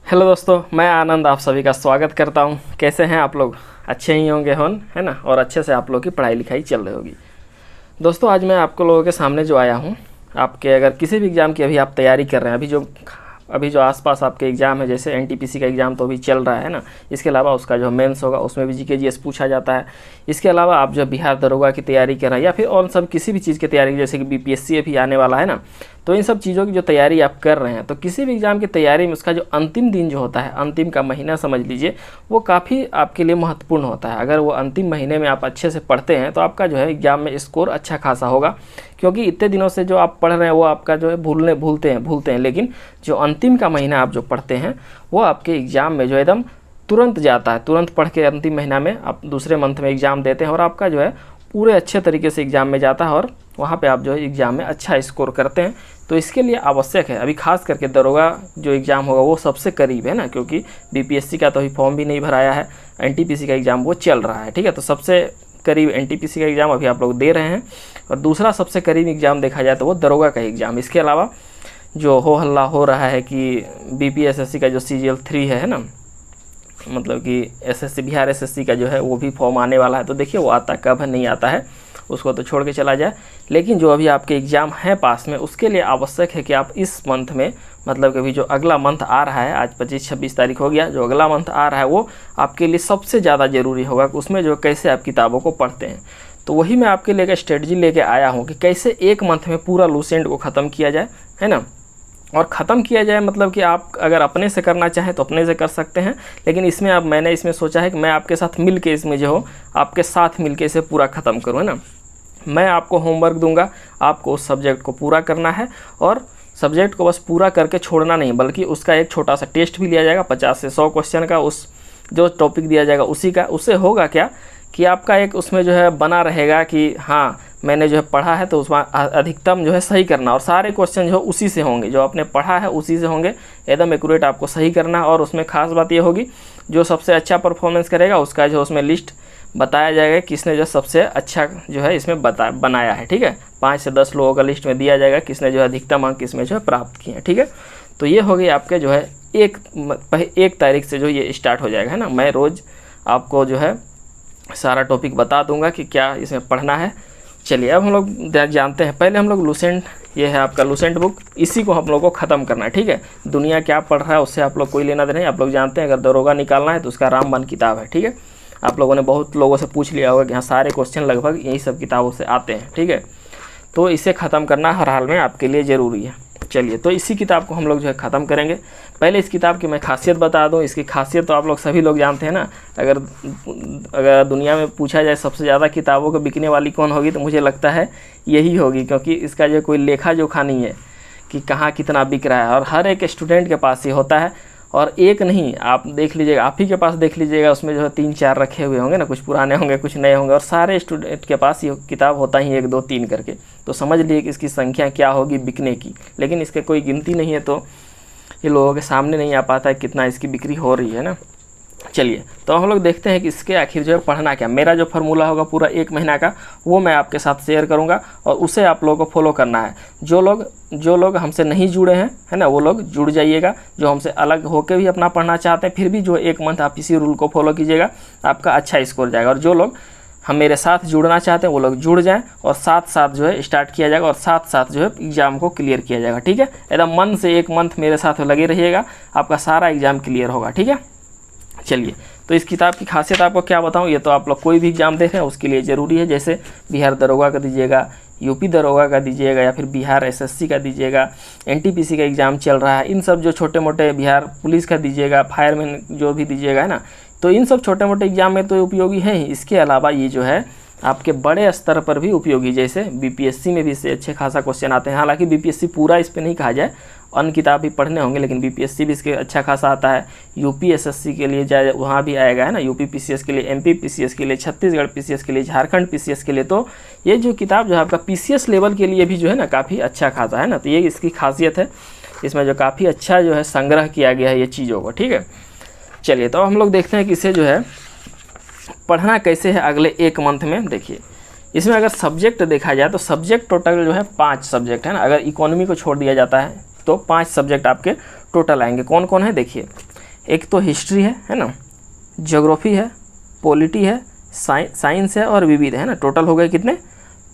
Hello दोस्तों, मैं आनंद आप सभी का स्वागत करता हूं। कैसे हैं आप लोग? अच्छे ही होंगे है ना। और अच्छे से आप लोग की पढ़ाई लिखाई चल रही होगी। दोस्तों, आज मैं आपको लोगों के सामने जो आया हूं, आपके अगर किसी भी एग्ज़ाम की अभी आप तैयारी कर रहे हैं, अभी जो आसपास आपके एग्ज़ाम है, जैसे एनटीपीसी का एग्ज़ाम तो अभी चल रहा है ना। इसके अलावा उसका जो मेंस होगा उसमें भी जीके जीएस पूछा जाता है। इसके अलावा आप जो बिहार दरोगा की तैयारी कर रहे हैं या फिर और सब किसी भी चीज़ की तैयारी, जैसे कि बीपीएससी अभी आने वाला है ना, तो इन सब चीज़ों की जो तैयारी आप कर रहे हैं, तो किसी भी एग्ज़ाम की तैयारी में उसका जो अंतिम दिन जो होता है, अंतिम का महीना समझ लीजिए, वो काफ़ी आपके लिए महत्वपूर्ण होता है। अगर वो अंतिम महीने में आप अच्छे से पढ़ते हैं तो आपका जो है एग्ज़ाम में स्कोर अच्छा खासा होगा, क्योंकि इतने दिनों से जो आप पढ़ रहे हैं वो आपका जो है भूलते हैं। लेकिन जो अंतिम का महीना आप जो पढ़ते हैं वो आपके एग्ज़ाम में जो एकदम तुरंत जाता है। तुरंत पढ़ के अंतिम महीना में आप दूसरे मंथ में एग्ज़ाम देते हैं और आपका जो है पूरे अच्छे तरीके से एग्ज़ाम में जाता है और वहाँ पे आप जो है एग्ज़ाम में अच्छा स्कोर करते हैं। तो इसके लिए आवश्यक है, अभी खास करके दरोगा जो एग्ज़ाम होगा वो सबसे करीब है ना, क्योंकि बीपीएससी का तो अभी फॉर्म भी नहीं भराया है, एनटीपीसी का एग्ज़ाम वो चल रहा है। ठीक है, तो सबसे करीब एनटीपीसी का एग्ज़ाम अभी आप लोग दे रहे हैं और दूसरा सबसे करीब एग्ज़ाम देखा जाए तो वो दरोगा का एग्ज़ाम। इसके अलावा जो हो हल्ला हो रहा है कि बीपीएसएससी का जो CGL 3 है ना, मतलब कि एसएससी बिहार एसएससी का जो है वो भी फॉर्म आने वाला है। तो देखिए वो आता कब है, नहीं आता है उसको तो छोड़ के चला जाए। लेकिन जो अभी आपके एग्ज़ाम है पास में, उसके लिए आवश्यक है कि आप इस मंथ में, मतलब कि अभी जो अगला मंथ आ रहा है, आज 25-26 तारीख हो गया, जो अगला मंथ आ रहा है वो आपके लिए सबसे ज़्यादा ज़रूरी होगा कि उसमें जो कैसे आप किताबों को पढ़ते हैं। तो वही मैं आपके लिए एक स्ट्रेटजी लेके आया हूँ कि कैसे एक मंथ में पूरा लूसेंट को ख़त्म किया जाए, है ना। और ख़त्म किया जाए मतलब कि आप अगर अपने से करना चाहें तो अपने से कर सकते हैं, लेकिन इसमें अब मैंने इसमें सोचा है कि मैं आपके साथ मिल के इसमें जो हो आपके साथ मिल के इसे पूरा ख़त्म करूँ, है ना। मैं आपको होमवर्क दूंगा, आपको उस सब्जेक्ट को पूरा करना है और सब्जेक्ट को बस पूरा करके छोड़ना नहीं, बल्कि उसका एक छोटा सा टेस्ट भी लिया जाएगा 50 से 100 क्वेश्चन का। उस जो टॉपिक दिया जाएगा उसी का, उससे होगा क्या कि आपका एक उसमें जो है बना रहेगा कि हाँ मैंने जो है पढ़ा है, तो उसमें अधिकतम जो है सही करना और सारे क्वेश्चन जो उसी से होंगे, जो आपने पढ़ा है उसी से होंगे, एकदम एक्यूरेट आपको सही करना। और उसमें खास बात ये होगी, जो सबसे अच्छा परफॉर्मेंस करेगा उसका जो उसमें लिस्ट बताया जाएगा किसने जो सबसे अच्छा जो है इसमें बनाया है। ठीक है, 5 से 10 लोगों का लिस्ट में दिया जाएगा किसने जो है अधिकतम अंक इसमें जो है प्राप्त किए हैं। ठीक है, तो ये हो गई आपके जो है 1 तारीख से जो ये स्टार्ट हो जाएगा, है ना। मैं रोज़ आपको जो है सारा टॉपिक बता दूंगा कि क्या इसमें पढ़ना है। चलिए अब हम लोग जानते हैं, पहले हम लोग लूसेंट, ये है आपका लूसेंट बुक, इसी को हम लोग को ख़त्म करना है। ठीक है, दुनिया क्या पढ़ रहा है उससे आप लोग कोई लेना देना नहीं। आप लोग जानते हैं अगर दरोगा निकालना है तो उसका रामबाण किताब है। ठीक है, आप लोगों ने बहुत लोगों से पूछ लिया होगा कि हाँ सारे क्वेश्चन लगभग यही सब किताबों से आते हैं। ठीक है, तो इसे ख़त्म करना हर हाल में आपके लिए ज़रूरी है। चलिए, तो इसी किताब को हम लोग जो है ख़त्म करेंगे। पहले इस किताब की मैं खासियत बता दूं। इसकी खासियत तो आप लोग सभी लोग जानते हैं ना। अगर दुनिया में पूछा जाए सबसे ज़्यादा किताबों को बिकने वाली कौन होगी, तो मुझे लगता है यही होगी, क्योंकि इसका जो कोई लेखा जोखा नहीं है कि कहाँ कितना बिक रहा है, और हर एक स्टूडेंट के पास ये होता है। और एक नहीं, आप देख लीजिएगा, आप ही के पास देख लीजिएगा, उसमें जो है 3-4 रखे हुए होंगे ना, कुछ पुराने होंगे कुछ नए होंगे, और सारे स्टूडेंट के पास ये किताब होता ही 1, 2, 3 करके। तो समझ लीजिए कि इसकी संख्या क्या होगी बिकने की, लेकिन इसके कोई गिनती नहीं है, तो ये लोगों के सामने नहीं आ पाता है कितना इसकी बिक्री हो रही है ना। चलिए, तो हम लोग देखते हैं कि इसके आखिर जो है पढ़ना क्या। मेरा जो फार्मूला होगा पूरा 1 महीना का, वो मैं आपके साथ शेयर करूंगा और उसे आप लोगों को फॉलो करना है। जो लोग हमसे नहीं जुड़े हैं, है ना, वो लोग जुड़ जाइएगा। जो हमसे अलग होकर भी अपना पढ़ना चाहते हैं, फिर भी जो 1 मंथ आप इसी रूल को फॉलो कीजिएगा, आपका अच्छा स्कोर जाएगा। और जो लोग हम मेरे साथ जुड़ना चाहते हैं वो लोग जुड़ जाएं, और साथ साथ जो है स्टार्ट किया जाएगा और साथ साथ जो है एग्ज़ाम को क्लियर किया जाएगा। ठीक है, एकदम मन से 1 मंथ मेरे साथ लगे रहिएगा, आपका सारा एग्ज़ाम क्लियर होगा। ठीक है, चलिए, तो इस किताब की खासियत आपको क्या बताऊं, ये तो आप लोग कोई भी एग्ज़ाम दे रहे हैं उसके लिए ज़रूरी है। जैसे बिहार दरोगा का दीजिएगा, यूपी दरोगा का दीजिएगा, या फिर बिहार एसएससी का दीजिएगा, एनटीपीसी का एग्ज़ाम चल रहा है, इन सब जो छोटे मोटे, बिहार पुलिस का दीजिएगा, फायरमैन जो भी दीजिएगा, है ना, तो इन सब छोटे मोटे एग्ज़ाम में तो उपयोगी हैं ही। इसके अलावा ये जो है आपके बड़े स्तर पर भी उपयोगी, जैसे बीपीएससी में भी इससे अच्छे खासा क्वेश्चन आते हैं। हालांकि बीपीएससी पूरा इस पर नहीं कहा जाए, अन्य किताब भी पढ़ने होंगे, लेकिन बीपीएससी भी इसके अच्छा खासा आता है। यूपी एसएससी के लिए जाए वहाँ भी आएगा, है ना, यूपी पीसीएस के लिए, एमपी पीसीएस के लिए, छत्तीसगढ़ पीसीएस के लिए, झारखंड पीसीएस के लिए। तो ये जो किताब जो है आपका पीसीएस लेवल के लिए भी जो है ना काफ़ी अच्छा खासा है ना। तो ये इसकी खासियत है, इसमें जो काफ़ी अच्छा जो है संग्रह किया गया है ये चीज़ों को। ठीक है, चलिए, तो हम लोग देखते हैं कि इसे जो है पढ़ना कैसे है अगले 1 मंथ में। देखिए, इसमें अगर सब्जेक्ट देखा जाए तो सब्जेक्ट टोटल जो है 5 सब्जेक्ट है ना। अगर इकोनॉमी को छोड़ दिया जाता है तो 5 सब्जेक्ट आपके टोटल आएंगे। कौन कौन है देखिए, एक तो हिस्ट्री है ना, ज्योग्राफी है, पॉलिटी है, साइंस है और विविध है ना। टोटल हो गए कितने?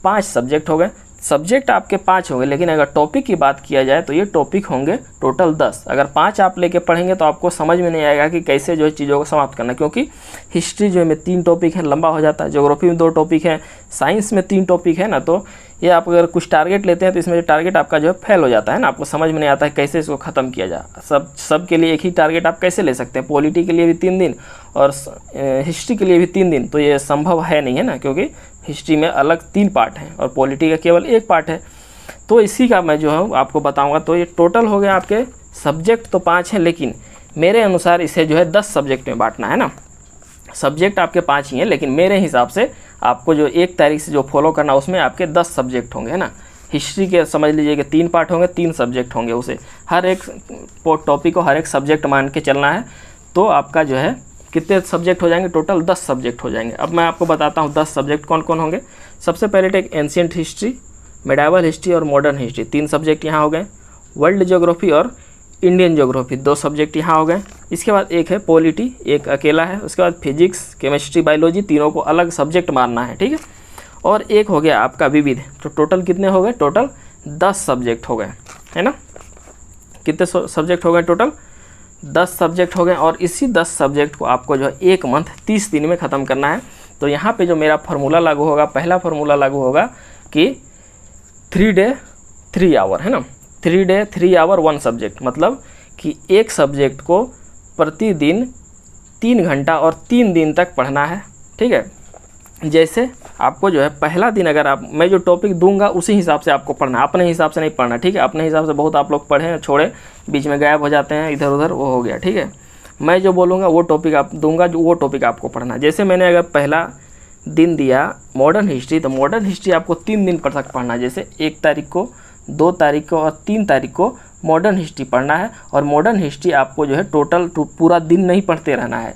5 सब्जेक्ट हो गए। सब्जेक्ट आपके 5 होंगे, लेकिन अगर टॉपिक की बात किया जाए तो ये टॉपिक होंगे टोटल 10। अगर 5 आप लेके पढ़ेंगे तो आपको समझ में नहीं आएगा कि कैसे जो है चीज़ों को समाप्त करना, क्योंकि हिस्ट्री जो है में 3 टॉपिक हैं, लंबा हो जाता है। ज्योग्राफी में 2 टॉपिक है, साइंस में 3 टॉपिक है ना। तो ये आप अगर कुछ टारगेट लेते हैं तो इसमें जो टारगेट आपका जो है फेल हो जाता है ना, आपको समझ में नहीं आता है कैसे इसको ख़त्म किया जाए। सब के लिए एक ही टारगेट आप कैसे ले सकते हैं? पॉलिटी के लिए भी 3 दिन और हिस्ट्री के लिए भी 3 दिन, तो ये संभव है नहीं है ना, क्योंकि हिस्ट्री में अलग 3 पार्ट हैं और पॉलिटी का केवल 1 पार्ट है। तो इसी का मैं जो है आपको बताऊंगा। तो ये टोटल हो गया आपके सब्जेक्ट तो 5 हैं, लेकिन मेरे अनुसार इसे जो है 10 सब्जेक्ट में बांटना है ना। सब्जेक्ट आपके 5 ही हैं, लेकिन मेरे हिसाब से आपको जो 1 तारीख से जो फॉलो करना उसमें आपके 10 सब्जेक्ट होंगे है ना। हिस्ट्री के समझ लीजिए कि 3 पार्ट होंगे, 3 सब्जेक्ट होंगे, उसे हर एक टॉपिक को हर एक सब्जेक्ट मान के चलना है। तो आपका जो है कितने सब्जेक्ट हो जाएंगे? टोटल 10 सब्जेक्ट हो जाएंगे। अब मैं आपको बताता हूँ 10 सब्जेक्ट कौन कौन होंगे। सबसे पहले take ancient history, medieval history और मॉडर्न हिस्ट्री, 3 सब्जेक्ट यहाँ हो गए। वर्ल्ड ज्योग्राफी और इंडियन ज्योग्राफी 2 सब्जेक्ट यहाँ हो गए। इसके बाद एक है पॉलिटी, एक अकेला है। उसके बाद फिजिक्स, केमिस्ट्री, बायोलॉजी, तीनों को अलग सब्जेक्ट मानना है, ठीक है। और एक हो गया आपका विविध। तो टोटल कितने हो गए? टोटल 10 सब्जेक्ट हो गए, है ना। कितने सब्जेक्ट हो गए? टोटल 10 सब्जेक्ट हो गए। और इसी 10 सब्जेक्ट को आपको जो है 1 मंथ 30 दिन में ख़त्म करना है। तो यहाँ पे जो मेरा फार्मूला लागू होगा, पहला फार्मूला लागू होगा कि 3 डे 3 आवर, है ना। 3 डे 3 आवर 1 सब्जेक्ट, मतलब कि एक सब्जेक्ट को प्रतिदिन 3 घंटा और 3 दिन तक पढ़ना है, ठीक है। जैसे आपको जो है पहला दिन अगर मैं जो टॉपिक दूंगा उसी हिसाब से आपको पढ़ना, अपने हिसाब से नहीं पढ़ना, ठीक है। अपने हिसाब से बहुत आप लोग पढ़ें छोड़े, बीच में गायब हो जाते हैं इधर उधर, वो हो गया, ठीक है। मैं जो बोलूँगा वो टॉपिक आप दूंगा, जो वो टॉपिक आपको पढ़ना। जैसे मैंने अगर पहला दिन दिया मॉडर्न हिस्ट्री, तो मॉडर्न हिस्ट्री आपको 3 दिन तक पढ़ना। जैसे 1 तारीख को, 2 तारीख को और 3 तारीख को मॉडर्न हिस्ट्री पढ़ना है। और मॉडर्न हिस्ट्री आपको जो है टोटल पूरा दिन नहीं पढ़ते रहना है,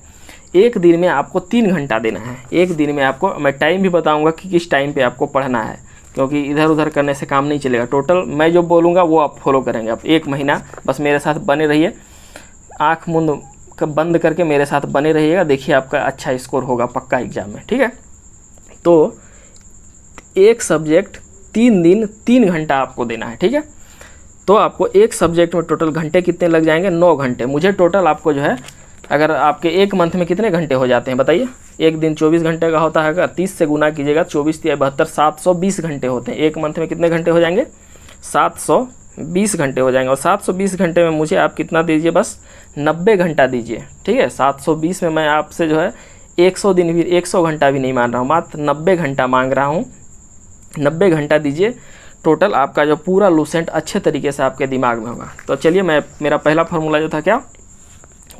एक दिन में आपको 3 घंटा देना है। एक दिन में आपको मैं टाइम भी बताऊंगा कि किस टाइम पे आपको पढ़ना है, क्योंकि इधर उधर करने से काम नहीं चलेगा। टोटल मैं जो बोलूँगा वो आप फॉलो करेंगे। आप 1 महीना बस मेरे साथ बने रहिए, आँख मुंद बंद करके मेरे साथ बने रहिएगा, देखिए आपका अच्छा स्कोर होगा पक्का एग्जाम में, ठीक है। तो एक सब्जेक्ट 3 दिन 3 घंटा आपको देना है, ठीक है। तो आपको एक सब्जेक्ट में टोटल घंटे कितने लग जाएंगे? 9 घंटे। मुझे टोटल आपको जो है, अगर आपके 1 मंथ में कितने घंटे हो जाते हैं बताइए? एक दिन 24 घंटे का होता है, अगर 30 से गुना कीजिएगा, 24 या 72, 720 घंटे होते हैं। 1 मंथ में कितने घंटे हो जाएंगे? 720 घंटे हो जाएंगे। और 720 घंटे में मुझे आप कितना दीजिए? बस 90 घंटा दीजिए, ठीक है। 720 में मैं आपसे जो है 100 दिन भी, 100 घंटा भी नहीं मान रहा हूँ, मात्र 90 घंटा मांग रहा हूँ। 90 घंटा दीजिए, टोटल आपका जो पूरा लूसेंट अच्छे तरीके से आपके दिमाग में होगा। तो चलिए, मेरा पहला फार्मूला जो था क्या?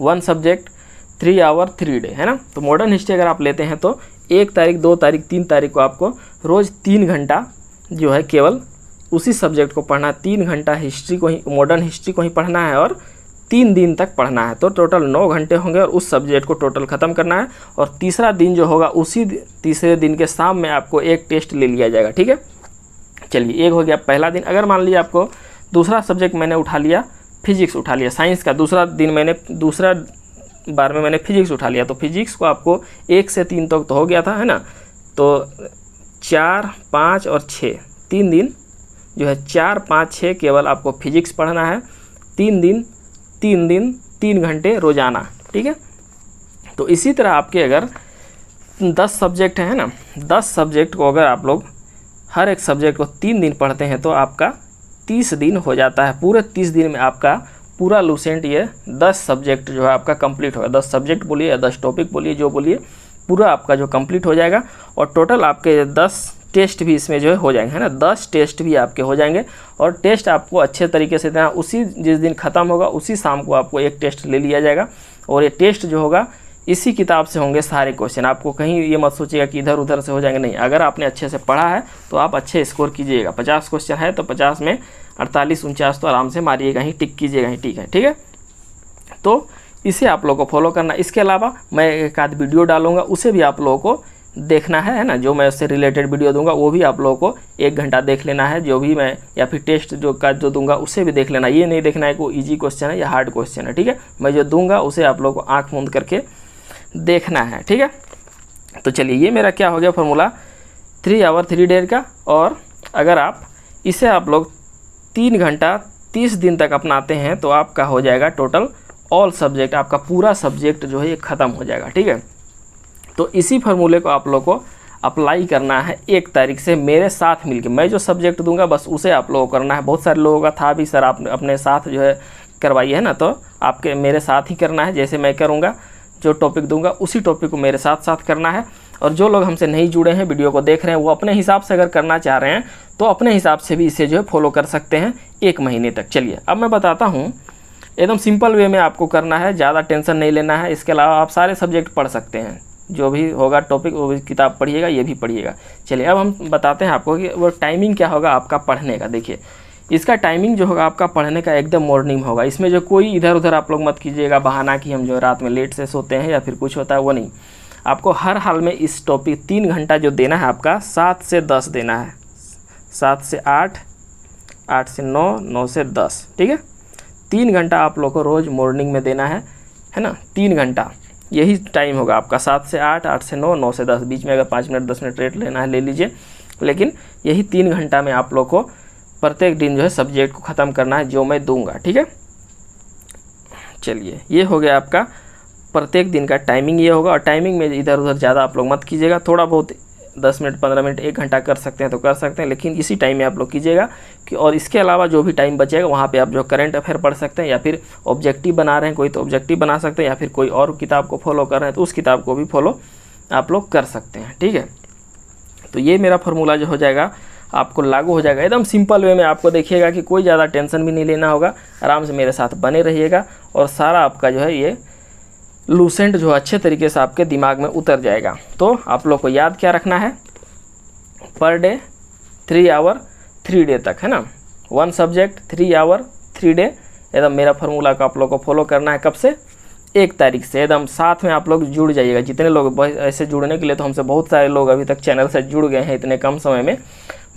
1 सब्जेक्ट 3 आवर 3 डे, है ना। तो मॉडर्न हिस्ट्री अगर आप लेते हैं तो 1 तारीख, 2 तारीख, 3 तारीख को आपको रोज़ 3 घंटा जो है केवल उसी सब्जेक्ट को पढ़ना। 3 घंटा हिस्ट्री को ही, मॉडर्न हिस्ट्री को ही पढ़ना है और 3 दिन तक पढ़ना है। तो टोटल 9 घंटे होंगे और उस सब्जेक्ट को टोटल ख़त्म करना है। और तीसरा दिन जो होगा, उसी तीसरे दिन के शाम में आपको एक टेस्ट ले लिया जाएगा, ठीक है। चलिए, एक हो गया पहला दिन। अगर मान लिया आपको दूसरा सब्जेक्ट मैंने उठा लिया, फिजिक्स उठा लिया, साइंस का दूसरा दिन मैंने, दूसरा बार में मैंने फिजिक्स उठा लिया, तो फिजिक्स को आपको 1 से 3 तक तो हो गया था, है ना। तो 4, 5 और 6, 3 दिन जो है 4, 5, 6 केवल आपको फिजिक्स पढ़ना है। 3 दिन 3 घंटे रोज़ाना, ठीक है। तो इसी तरह आपके अगर 10 सब्जेक्ट हैं ना, 10 सब्जेक्ट को अगर आप लोग हर एक सब्जेक्ट को 3 दिन पढ़ते हैं तो आपका 30 दिन हो जाता है। पूरे 30 दिन में आपका पूरा लूसेंट ये 10 सब्जेक्ट जो है आपका कंप्लीट होगा। 10 सब्जेक्ट बोलिए या 10 टॉपिक बोलिए, जो बोलिए, पूरा आपका जो कंप्लीट हो जाएगा। और टोटल आपके 10 टेस्ट भी इसमें जो है हो जाएंगे, है ना। 10 टेस्ट भी आपके हो जाएंगे। और टेस्ट आपको अच्छे तरीके से देना, उसी जिस दिन ख़त्म होगा उसी शाम को आपको एक टेस्ट ले लिया जाएगा। और ये टेस्ट जो होगा इसी किताब से होंगे सारे क्वेश्चन। आपको कहीं ये मत सोचिएगा कि इधर उधर से हो जाएंगे, नहीं। अगर आपने अच्छे से पढ़ा है तो आप अच्छे स्कोर कीजिएगा। 50 क्वेश्चन है तो 50 में 48, 49 तो आराम से मारिएगा ही, टिक कीजिएगा ही, ठीक है। तो इसे आप लोगों को फॉलो करना। इसके अलावा मैं एक आध वीडियो डालूंगा, उसे भी आप लोगों को देखना है ना। जो मैं उससे रिलेटेड वीडियो दूंगा वो भी आप लोगों को 1 घंटा देख लेना है, जो भी मैं या फिर टेस्ट जो दूंगा उसे भी देख लेना। ये नहीं देखना है कि वो ईजी क्वेश्चन है या हार्ड क्वेश्चन है, ठीक है। मैं जो दूंगा उसे आप लोगों को आँख मूंद करके देखना है, ठीक है। तो चलिए, ये मेरा क्या हो गया फॉर्मूला 3 आवर 3 डे का। और अगर आप इसे आप लोग 3 घंटा 30 दिन तक अपनाते हैं तो आपका हो जाएगा टोटल ऑल सब्जेक्ट, आपका पूरा सब्जेक्ट जो है ये ख़त्म हो जाएगा, ठीक है। तो इसी फार्मूले को आप लोग को अप्लाई करना है 1 तारीख से मेरे साथ मिलके। मैं जो सब्जेक्ट दूंगा बस उसे आप लोगों को करना है। बहुत सारे लोगों का था भी सर आप अपने साथ जो है करवाइए, है ना। तो आपके मेरे साथ ही करना है, जैसे मैं करूँगा जो टॉपिक दूंगा उसी टॉपिक को मेरे साथ साथ करना है। और जो लोग हमसे नहीं जुड़े हैं, वीडियो को देख रहे हैं, वो अपने हिसाब से अगर करना चाह रहे हैं तो अपने हिसाब से भी इसे जो है फॉलो कर सकते हैं 1 महीने तक। चलिए अब मैं बताता हूँ, एकदम सिंपल वे में आपको करना है, ज़्यादा टेंशन नहीं लेना है। इसके अलावा आप सारे सब्जेक्ट पढ़ सकते हैं, जो भी होगा टॉपिक वो भी किताब पढ़िएगा, ये भी पढ़िएगा। चलिए अब हम बताते हैं आपको कि वो टाइमिंग क्या होगा आपका पढ़ने का। देखिए इसका टाइमिंग जो होगा आपका पढ़ने का एकदम मॉर्निंग होगा। इसमें जो कोई इधर उधर आप लोग मत कीजिएगा बहाना कि हम जो रात में लेट से सोते हैं या फिर कुछ होता है, वो नहीं। आपको हर हाल में इस टॉपिक 3 घंटा जो देना है आपका 7 से 10 देना है, 7 से 8, 8 से 9, 9 से 10, ठीक है। 3 घंटा आप लोग को रोज़ मॉर्निंग में देना है ना। 3 घंटा यही टाइम होगा आपका, 7 से 8, 8 से 9, 9 से 10। बीच में अगर 5 मिनट 10 मिनट रेट लेना है ले लीजिए, लेकिन यही 3 घंटा में आप लोग को प्रत्येक दिन जो है सब्जेक्ट को ख़त्म करना है जो मैं दूंगा, ठीक है। चलिए ये हो गया आपका प्रत्येक दिन का टाइमिंग ये होगा। और टाइमिंग में इधर उधर ज़्यादा आप लोग मत कीजिएगा, थोड़ा बहुत 10 मिनट 15 मिनट 1 घंटा कर सकते हैं तो कर सकते हैं, लेकिन इसी टाइम में आप लोग कीजिएगा कि। और इसके अलावा जो भी टाइम बचेगा वहाँ पे आप जो करंट अफेयर पढ़ सकते हैं, या फिर ऑब्जेक्टिव बना रहे हैं कोई तो ऑब्जेक्टिव बना सकते हैं, या फिर कोई और किताब को फॉलो कर रहे हैं तो उस किताब को भी फॉलो आप लोग कर सकते हैं, ठीक है। तो ये मेरा फार्मूला जो हो जाएगा आपको लागू हो जाएगा एकदम सिंपल वे में। आपको देखिएगा कि कोई ज़्यादा टेंशन भी नहीं लेना होगा, आराम से मेरे साथ बने रहिएगा और सारा आपका जो है ये लूसेंट जो अच्छे तरीके से आपके दिमाग में उतर जाएगा। तो आप लोग को याद क्या रखना है, पर डे 3 आवर 3 डे तक, है ना। 1 सब्जेक्ट 3 आवर 3 डे, एकदम मेरा फार्मूला को आप लोग को फॉलो करना है। कब से? 1 तारीख से। एकदम साथ में आप लोग जुड़ जाइएगा। जितने लोग ऐसे जुड़ने के लिए तो हमसे बहुत सारे लोग अभी तक चैनल से जुड़ गए हैं इतने कम समय में,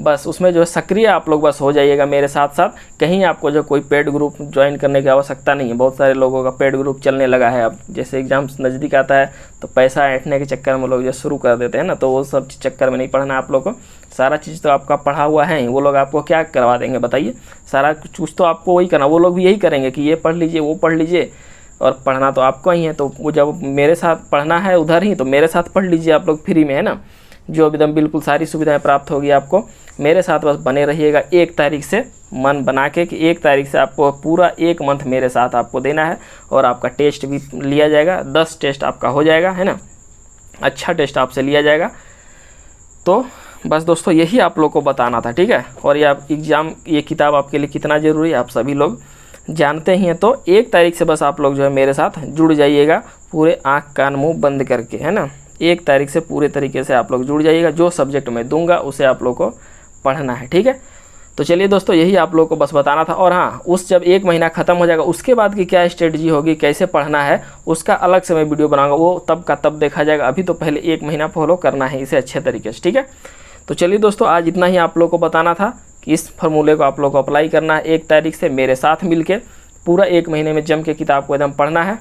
बस उसमें जो है सक्रिय आप लोग बस हो जाइएगा मेरे साथ साथ। कहीं आपको जो कोई पेड ग्रुप ज्वाइन करने की आवश्यकता नहीं है। बहुत सारे लोगों का पेड ग्रुप चलने लगा है। अब जैसे एग्जाम्स नज़दीक आता है तो पैसा ऐंठने के चक्कर में लोग जो शुरू कर देते हैं ना, तो वो सब चक्कर में नहीं पढ़ना है आप लोग को। सारा चीज़ तो आपका पढ़ा हुआ है, वो लोग आपको क्या करवा देंगे बताइए। सारा कुछ तो आपको वही करना, वो लोग भी यही करेंगे कि ये पढ़ लीजिए वो पढ़ लीजिए, और पढ़ना तो आपको ही है। तो वो जब मेरे साथ पढ़ना है उधर ही, तो मेरे साथ पढ़ लीजिए आप लोग फ्री में, है ना। जो एकदम बिल्कुल सारी सुविधाएं प्राप्त होगी आपको। मेरे साथ बस बने रहिएगा 1 तारीख से, मन बना के कि 1 तारीख से आपको पूरा 1 मंथ मेरे साथ आपको देना है। और आपका टेस्ट भी लिया जाएगा, 10 टेस्ट आपका हो जाएगा, है ना। अच्छा टेस्ट आपसे लिया जाएगा। तो बस दोस्तों यही आप लोग को बताना था, ठीक है। और ये एग्ज़ाम ये किताब आपके लिए कितना ज़रूरी है आप सभी लोग जानते ही हैं। तो 1 तारीख से बस आप लोग जो है मेरे साथ जुड़ जाइएगा, पूरे आँख कान मुँह बंद करके, है ना। 1 तारीख से पूरे तरीके से आप लोग जुड़ जाइएगा। जो सब्जेक्ट मैं दूंगा उसे आप लोग को पढ़ना है, ठीक है। तो चलिए दोस्तों यही आप लोग को बस बताना था। और हाँ, उस जब 1 महीना ख़त्म हो जाएगा उसके बाद की क्या स्ट्रेटजी होगी, कैसे पढ़ना है, उसका अलग से मैं वीडियो बनाऊंगा, वो तब का तब देखा जाएगा। अभी तो पहले 1 महीना फॉलो करना है इसे अच्छे तरीके से, ठीक है। तो चलिए दोस्तों आज इतना ही आप लोग को बताना था कि इस फार्मूले को आप लोग को अप्लाई करना है 1 तारीख से मेरे साथ मिलके। पूरा 1 महीने में जम के किताब को एकदम पढ़ना है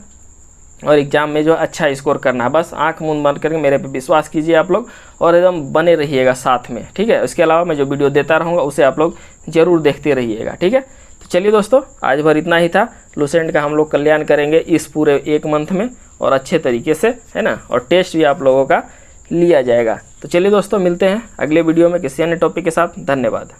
और एग्ज़ाम में जो अच्छा स्कोर करना है। बस आंख मूंद बंद करके मेरे पे विश्वास कीजिए आप लोग और एकदम बने रहिएगा साथ में, ठीक है। इसके अलावा मैं जो वीडियो देता रहूँगा उसे आप लोग ज़रूर देखते रहिएगा, ठीक है। तो चलिए दोस्तों आज भर इतना ही था। लूसेंट का हम लोग कल्याण करेंगे इस पूरे 1 मंथ में और अच्छे तरीके से, है ना। और टेस्ट भी आप लोगों का लिया जाएगा। तो चलिए दोस्तों मिलते हैं अगले वीडियो में किसी अन्य टॉपिक के साथ। धन्यवाद।